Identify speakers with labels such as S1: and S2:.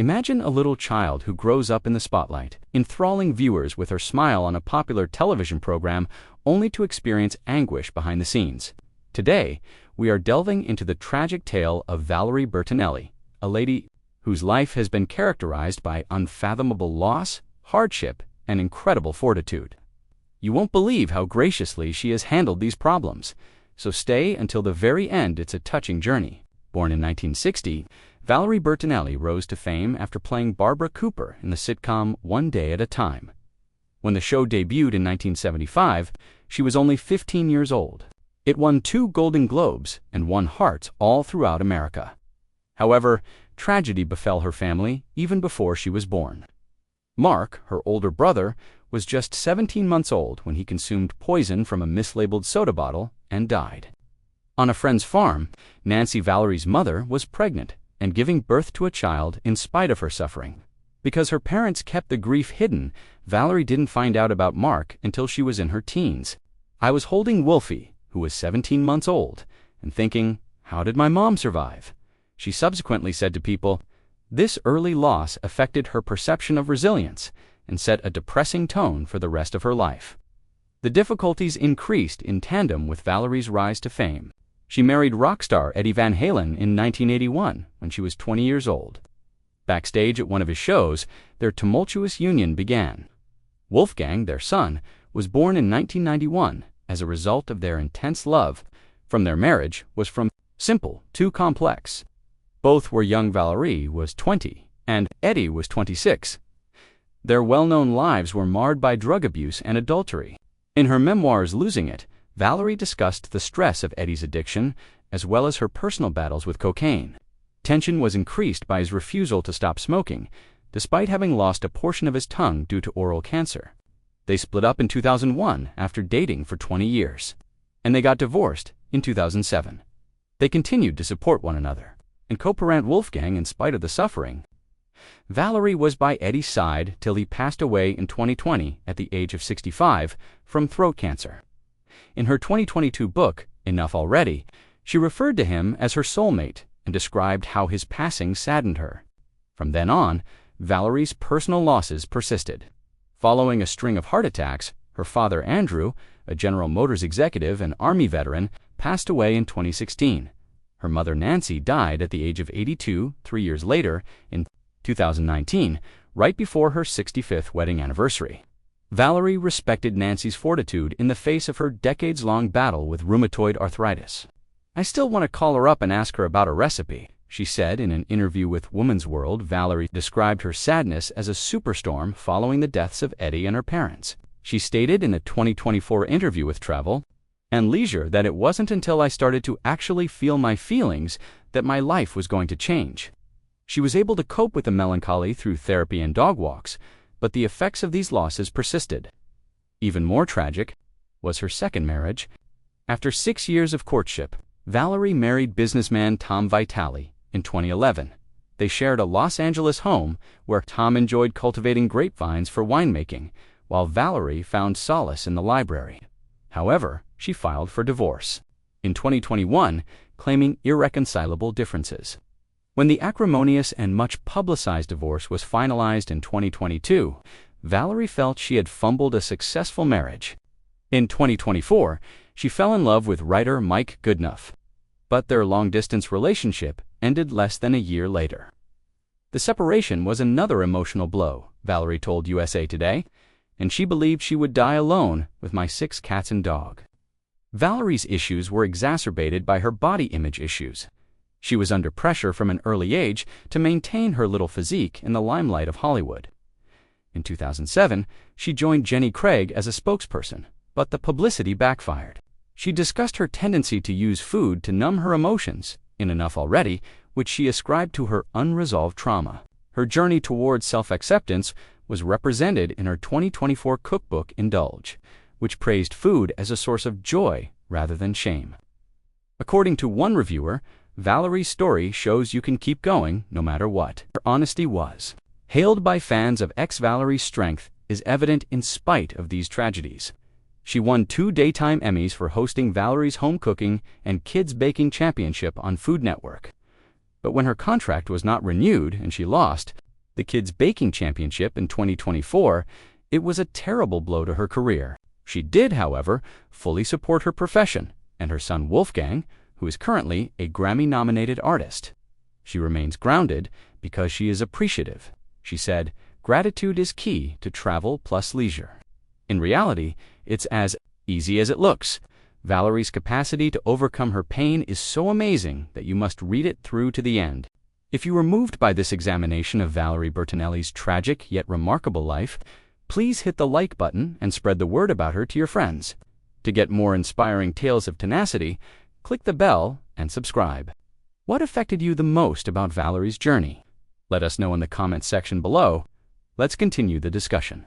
S1: Imagine a little child who grows up in the spotlight, enthralling viewers with her smile on a popular television program, only to experience anguish behind the scenes. Today, we are delving into the tragic tale of Valerie Bertinelli, a lady whose life has been characterized by unfathomable loss, hardship, and incredible fortitude. You won't believe how graciously she has handled these problems, so stay until the very end. It's a touching journey. Born in 1960, Valerie Bertinelli rose to fame after playing Barbara Cooper in the sitcom One Day at a Time. When the show debuted in 1975, she was only 15 years old. It won 2 Golden Globes and won hearts all throughout America. However, tragedy befell her family even before she was born. Mark, her older brother, was just 17 months old when he consumed poison from a mislabeled soda bottle and died. On a friend's farm, Nancy, Valerie's mother, was pregnant and giving birth to a child in spite of her suffering. Because her parents kept the grief hidden, Valerie didn't find out about Mark until she was in her teens. "I was holding Wolfie, who was 17 months old, and thinking, how did my mom survive?" She subsequently said to people, this early loss affected her perception of resilience and set a depressing tone for the rest of her life. The difficulties increased in tandem with Valerie's rise to fame. She married rock star Eddie Van Halen in 1981 when she was 20 years old. Backstage at one of his shows, their tumultuous union began. Wolfgang, their son, was born in 1991 as a result of their intense love. From their marriage was from simple to complex. Both were young. Valerie was 20 and Eddie was 26. Their well-known lives were marred by drug abuse and adultery. In her memoirs Losing It, Valerie discussed the stress of Eddie's addiction as well as her personal battles with cocaine. Tension was increased by his refusal to stop smoking, despite having lost a portion of his tongue due to oral cancer. They split up in 2001 after dating for 20 years, and they got divorced in 2007. They continued to support one another and co-parent Wolfgang in spite of the suffering. Valerie was by Eddie's side till he passed away in 2020 at the age of 65 from throat cancer. In her 2022 book, Enough Already, she referred to him as her soulmate and described how his passing saddened her. From then on, Valerie's personal losses persisted. Following a string of heart attacks, her father Andrew, a General Motors executive and Army veteran, passed away in 2016. Her mother Nancy died at the age of 82 3 years later in 2019, right before her 65th wedding anniversary. Valerie respected Nancy's fortitude in the face of her decades-long battle with rheumatoid arthritis. "I still want to call her up and ask her about a recipe," she said in an interview with Woman's World. Valerie described her sadness as a superstorm following the deaths of Eddie and her parents. She stated in a 2024 interview with Travel and Leisure that it wasn't until I started to actually feel my feelings that my life was going to change. She was able to cope with the melancholy through therapy and dog walks, but the effects of these losses persisted. Even more tragic was her second marriage. After 6 years of courtship, Valerie married businessman Tom Vitale in 2011. They shared a Los Angeles home where Tom enjoyed cultivating grapevines for winemaking, while Valerie found solace in the library. However, she filed for divorce in 2021, claiming irreconcilable differences. When the acrimonious and much publicized divorce was finalized in 2022, Valerie felt she had fumbled a successful marriage. In 2024, she fell in love with writer Mike Goodenough, but their long-distance relationship ended less than a year later. The separation was another emotional blow, Valerie told USA Today, and she believed she would die alone with my 6 cats and dog. Valerie's issues were exacerbated by her body image issues. She was under pressure from an early age to maintain her little physique in the limelight of Hollywood. In 2007, she joined Jenny Craig as a spokesperson, but the publicity backfired. She discussed her tendency to use food to numb her emotions in Enough Already, which she ascribed to her unresolved trauma. Her journey towards self-acceptance was represented in her 2024 cookbook Indulge, which praised food as a source of joy rather than shame. According to one reviewer, Valerie's story shows you can keep going no matter what. Her honesty was hailed by fans of Valerie's strength is evident in spite of these tragedies. She won 2 daytime Emmys for hosting Valerie's Home Cooking and Kids Baking Championship on Food Network. But when her contract was not renewed and she lost, The Kids Baking Championship in 2024, it was a terrible blow to her career. She did, however, fully support her profession and her son Wolfgang, who is currently a Grammy-nominated artist. She remains grounded because she is appreciative. She said, "Gratitude is key to travel plus leisure." In reality, it's as easy as it looks. Valerie's capacity to overcome her pain is so amazing that you must read it through to the end. If you were moved by this examination of Valerie Bertinelli's tragic yet remarkable life, please hit the like button and spread the word about her to your friends. To get more inspiring tales of tenacity, click the bell and subscribe. What affected you the most about Valerie's journey? Let us know in the comments section below. Let's continue the discussion.